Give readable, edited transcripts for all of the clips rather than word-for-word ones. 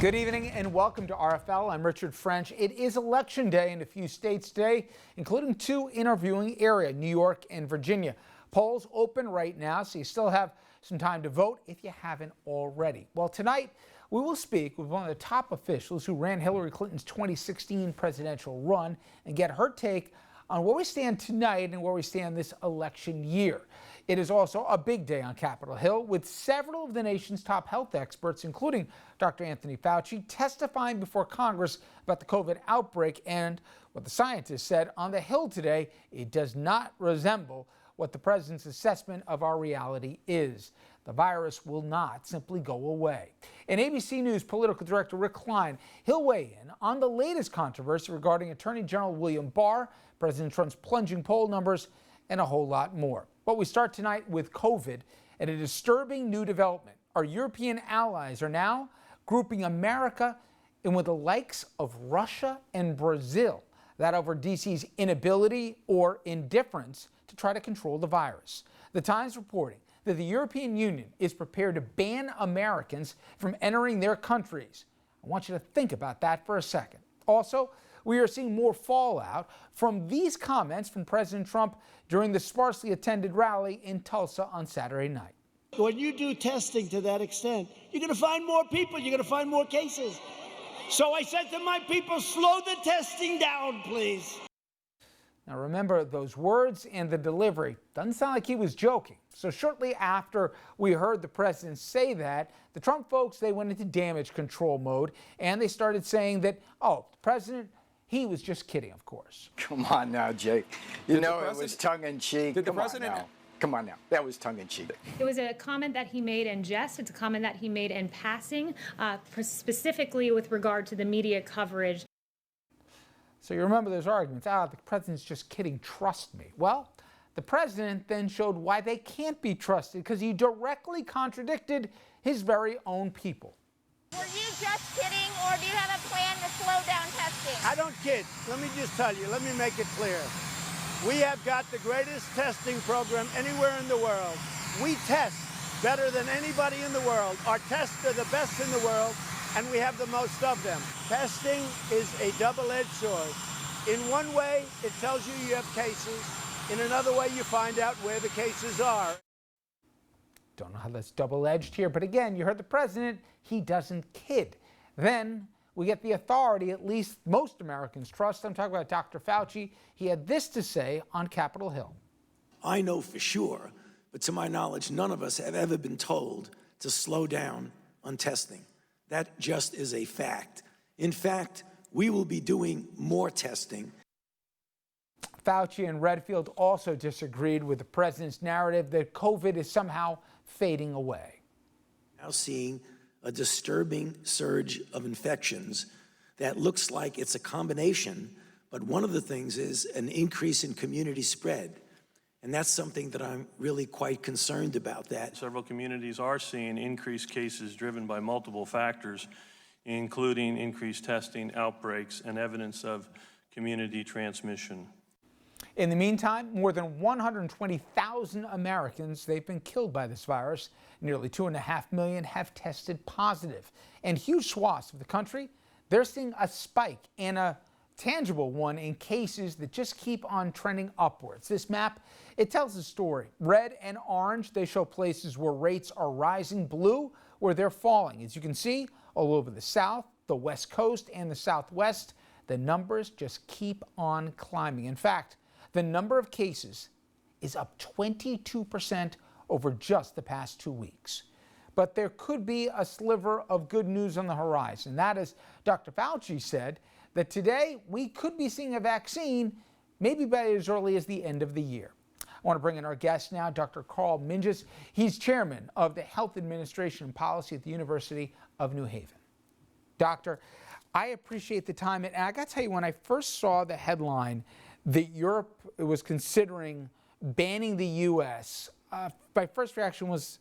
Good evening and welcome to RFL. I'm Richard French. It is election day in a few states today, including two in our viewing area, New York and Virginia. Polls open right now, so you still have some time to vote if you haven't already. Well, tonight we will speak with one of the top officials who ran Hillary Clinton's 2016 presidential run and get her take on where we stand tonight and where we stand this election year. It is also a big day on Capitol Hill with several of the nation's top health experts, including Dr. Anthony Fauci, testifying before Congress about the COVID outbreak and what the scientists said on the Hill today. It does not resemble what the president's assessment of our reality is. The virus will not simply go away. And ABC News political director Rick Klein, he'll weigh in on the latest controversy regarding Attorney General William Barr, President Trump's plunging poll numbers, and a whole lot more. But we start tonight with COVID and a disturbing new development. Our European allies are now grouping America in with the likes of Russia and Brazil, that over DC's inability or indifference to try to control the virus. The Times reporting that the European Union is prepared to ban Americans from entering their countries. I want you to think about that for a second. Also, we are seeing more fallout from these comments from President Trump during the sparsely attended rally in Tulsa on Saturday night. When you do testing to that extent, you're going to find more people, you're going to find more cases. So I said to my people, slow the testing down, please. Now remember, those words and the delivery doesn't sound like he was joking. So shortly after we heard the president say that, the Trump folks, they went into damage control mode and they started saying that, oh, the president, he was just kidding, of course. Come on now, Jake. You know it was tongue-in-cheek. Did the president... Come on now. That was tongue-in-cheek. It was a comment that he made in jest. It's a comment that he made in passing, specifically with regard to the media coverage. So you remember those arguments. The president's just kidding. Trust me. Well, the president then showed why they can't be trusted because he directly contradicted his very own people. Were you just kidding, or do you have a plan to slow down testing? I don't kid. Let me just tell you, let me make it clear. We have got the greatest testing program anywhere in the world. We test better than anybody in the world. Our tests are the best in the world, and we have the most of them. Testing is a double-edged sword. In one way, it tells you you have cases. In another way, you find out where the cases are. Don't know how that's double-edged here, but again, you heard the president, he doesn't kid. Then we get the authority at least most Americans trust. I'm talking about Dr. Fauci. He had this to say on Capitol Hill. I know for sure, but to my knowledge, none of us have ever been told to slow down on testing. That just is a fact. In fact, we will be doing more testing. Fauci and Redfield also disagreed with the president's narrative that COVID is somehow fading away. Now seeing a disturbing surge of infections that looks like it's a combination, but one of the things is an increase in community spread. And that's something that I'm really quite concerned about. That several communities are seeing increased cases driven by multiple factors, including increased testing, outbreaks, and evidence of community transmission. In the meantime, more than 120,000 Americans, they've been killed by this virus. Nearly 2.5 million have tested positive. And huge swaths of the country, they're seeing a spike and a tangible one in cases that just keep on trending upwards. This map, it tells a story. Red and orange, they show places where rates are rising. Blue, where they're falling. As you can see, all over the South, the West Coast, and the Southwest, the numbers just keep on climbing. In fact, the number of cases is up 22% over just the past 2 weeks. But there could be a sliver of good news on the horizon. That is, Dr. Fauci said that today we could be seeing a vaccine maybe by as early as the end of the year. I want to bring in our guest now, Dr. Karl Minges. He's chairman of the Health Administration and Policy at the University of New Haven. Doctor, I appreciate the time. And I got to tell you, when I first saw the headline that Europe was considering banning the U.S., my first reaction was,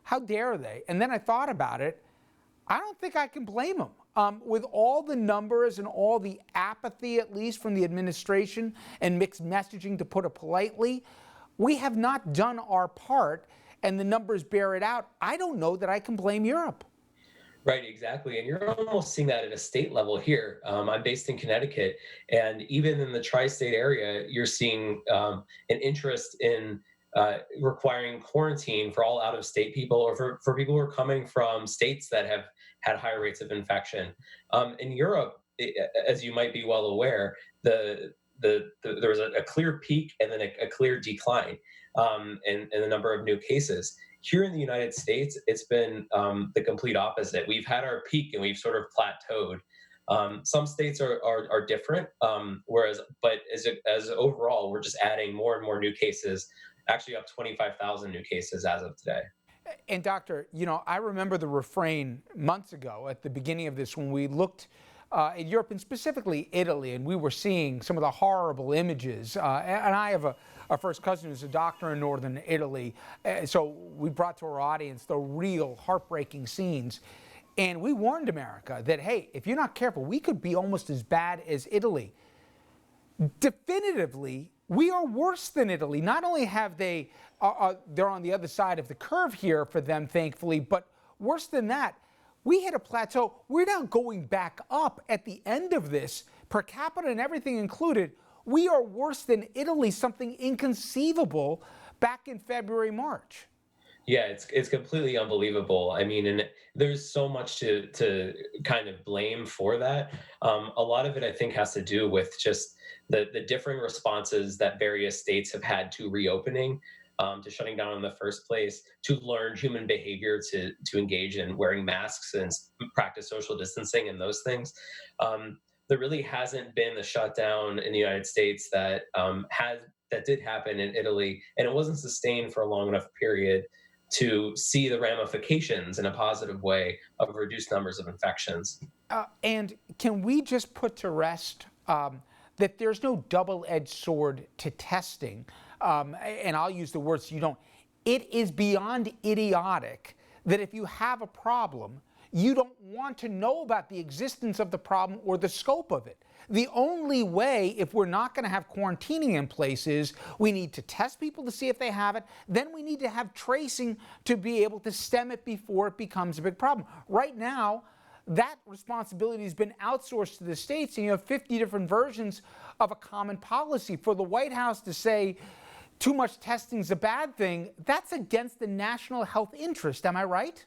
how dare they? And then I thought about it. I don't think I can blame them. With all the numbers and all the apathy, at least from the administration, and mixed messaging, to put it politely, we have not done our part, and the numbers bear it out. I don't know that I can blame Europe. Right, exactly. And you're almost seeing that at a state level here. I'm based in Connecticut, and even in the tri-state area, you're seeing an interest in requiring quarantine for all out-of-state people, or for people who are coming from states that have had high rates of infection. In Europe, as you might be well aware, there was a clear peak and then a clear decline in the number of new cases. Here in the United States, it's been the complete opposite. We've had our peak and we've sort of plateaued. Some states are different, but as overall, we're just adding more and more new cases, actually up 25,000 new cases as of today. And doctor, I remember the refrain months ago at the beginning of this when we looked at Europe and specifically Italy, and we were seeing some of the horrible images. And I have a first cousin who's a doctor in northern Italy, so we brought to our audience the real heartbreaking scenes. And we warned America that, hey, if you're not careful, we could be almost as bad as Italy. Definitively, we are worse than Italy. Not only have they're on the other side of the curve here for them, thankfully, but worse than that, we hit a plateau. We're now going back up at the end of this, per capita and everything included. We are worse than Italy, something inconceivable back in February, March. Yeah, it's completely unbelievable. I mean, and there's so much to kind of blame for that. A lot of it, I think, has to do with just the differing responses that various states have had to reopening, to shutting down in the first place, to learn human behavior, to engage in wearing masks and practice social distancing and those things. There really hasn't been the shutdown in the United States that did happen in Italy, and it wasn't sustained for a long enough period to see the ramifications in a positive way of reduced numbers of infections. And can we just put to rest that there's no double-edged sword to testing? And I'll use the words you don't. It is beyond idiotic that if you have a problem, you don't want to know about the existence of the problem or the scope of it. The only way, if we're not going to have quarantining in place, is we need to test people to see if they have it. Then we need to have tracing to be able to stem it before it becomes a big problem. Right now, that responsibility has been outsourced to the states, and you have 50 different versions of a common policy. For the White House to say too much testing is a bad thing, that's against the national health interest. Am I right?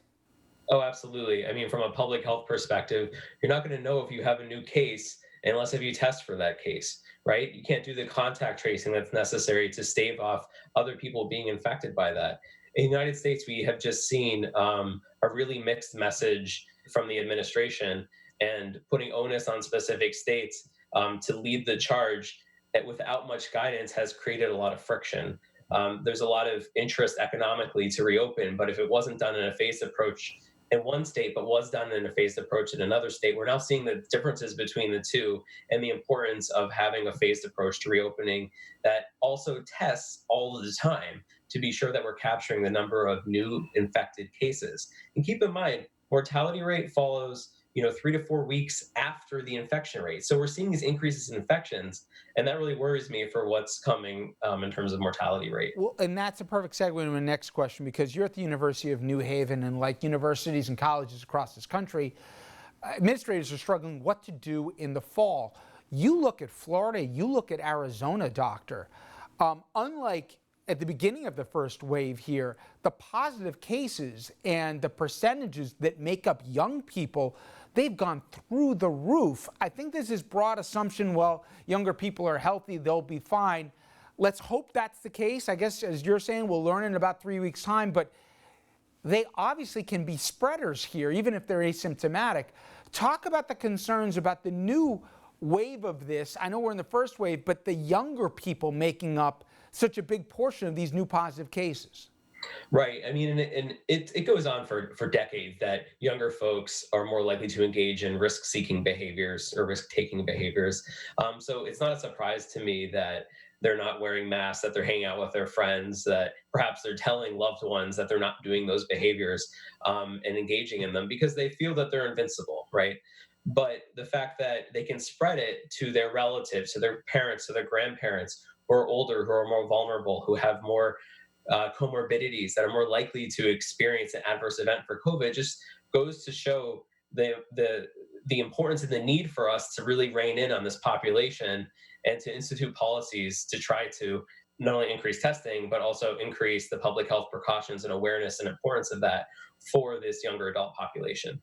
Oh, absolutely. I mean, from a public health perspective, you're not going to know if you have a new case unless if you test for that case, right? You can't do the contact tracing that's necessary to stave off other people being infected by that. In the United States, we have just seen a really mixed message from the administration and putting onus on specific states to lead the charge that without much guidance has created a lot of friction. There's a lot of interest economically to reopen, but if it wasn't done in a phased approach in one state, but was done in a phased approach in another state, we're now seeing the differences between the two and the importance of having a phased approach to reopening that also tests all the time to be sure that we're capturing the number of new infected cases. And keep in mind, mortality rate follows 3 to 4 weeks after the infection rate. So we're seeing these increases in infections, and that really worries me for what's coming in terms of mortality rate. Well, and that's a perfect segue to my next question, because you're at the University of New Haven, and like universities and colleges across this country, administrators are struggling what to do in the fall. You look at Florida, you look at Arizona, doctor. Unlike at the beginning of the first wave here, the positive cases and the percentages that make up young people, they've gone through the roof. I think there's this broad assumption, well, younger people are healthy, they'll be fine. Let's hope that's the case. I guess, as you're saying, we'll learn in about 3 weeks' time, but they obviously can be spreaders here, even if they're asymptomatic. Talk about the concerns about the new wave of this. I know we're in the first wave, but the younger people making up such a big portion of these new positive cases. Right. I mean, and it goes on for decades that younger folks are more likely to engage in risk-seeking behaviors or risk-taking behaviors. So it's not a surprise to me that they're not wearing masks, that they're hanging out with their friends, that perhaps they're telling loved ones that they're not doing those behaviors and engaging in them because they feel that they're invincible, right? But the fact that they can spread it to their relatives, to their parents, to their grandparents who are older, who are more vulnerable, who have more comorbidities, that are more likely to experience an adverse event for COVID, just goes to show the importance and the need for us to really rein in on this population and to institute policies to try to not only increase testing, but also increase the public health precautions and awareness and importance of that for this younger adult population.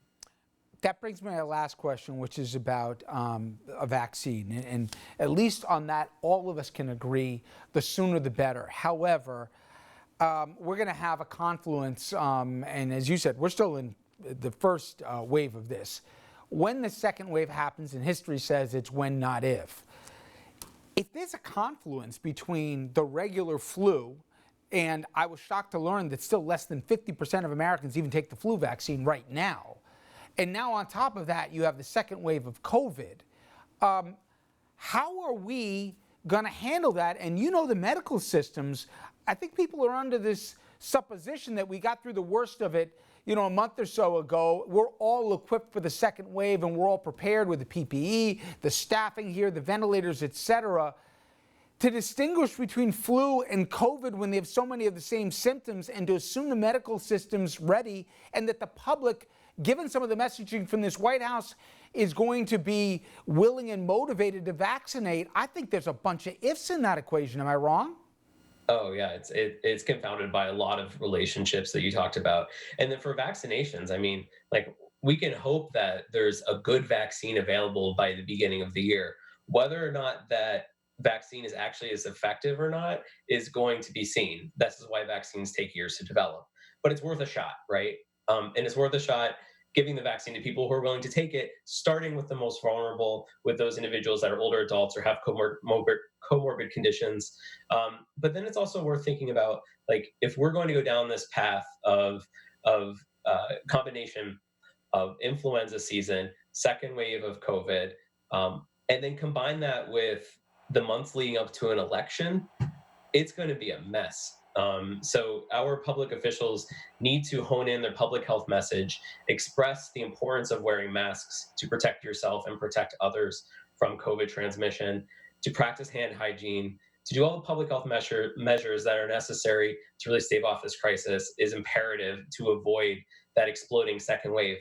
That brings me to my last question, which is about a vaccine. And at least on that, all of us can agree the sooner the better. However, we're going to have a confluence, and as you said, we're still in the first wave of this. When the second wave happens, and history says it's when, not if. If there's a confluence between the regular flu, and I was shocked to learn that still less than 50% of Americans even take the flu vaccine right now, and now on top of that, you have the second wave of COVID. How are we going to handle that? And you know the medical systems, I think people are under this supposition that we got through the worst of it, a month or so ago. We're all equipped for the second wave and we're all prepared with the PPE, the staffing here, the ventilators, etc. To distinguish between flu and COVID when they have so many of the same symptoms, and to assume the medical system's ready and that the public, given some of the messaging from this White House, is going to be willing and motivated to vaccinate, I think there's a bunch of ifs in that equation. Am I wrong? Oh yeah, it's confounded by a lot of relationships that you talked about. And then for vaccinations, I mean, like, we can hope that there's a good vaccine available by the beginning of the year. Whether or not that vaccine is actually as effective or not is going to be seen. This is why vaccines take years to develop. But it's worth a shot, right? And it's worth a shot giving the vaccine to people who are willing to take it, starting with the most vulnerable, with those individuals that are older adults or have comorbid conditions. But then it's also worth thinking about, like, if we're going to go down this path of combination of influenza season, second wave of COVID, and then combine that with the months leading up to an election, it's going to be a mess. So our public officials need to hone in their public health message, express the importance of wearing masks to protect yourself and protect others from COVID transmission, to practice hand hygiene, to do all the public health measures that are necessary to really stave off this crisis is imperative to avoid that exploding second wave.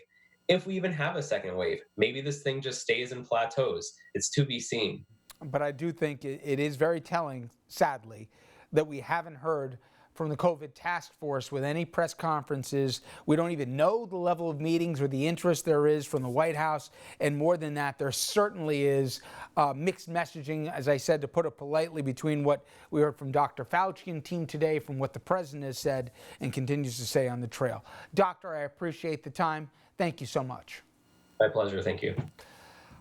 If we even have a second wave, maybe this thing just stays and plateaus. It's to be seen. But I do think it is very telling, sadly, that we haven't heard from the COVID task force with any press conferences. We don't even know the level of meetings or the interest there is from the White House. And more than that, there certainly is mixed messaging, as I said, to put it politely, between what we heard from Dr. Fauci and team today, from what the president has said and continues to say on the trail. Doctor, I appreciate the time. Thank you so much. My pleasure. Thank you.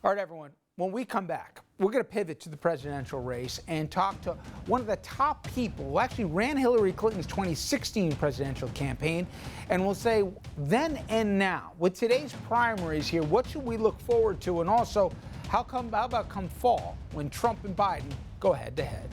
All right, everyone. When we come back, we're going to pivot to the presidential race and talk to one of the top people who actually ran Hillary Clinton's 2016 presidential campaign. And we'll say then and now, with today's primaries here, what should we look forward to? And also, how about come fall when Trump and Biden go head to head?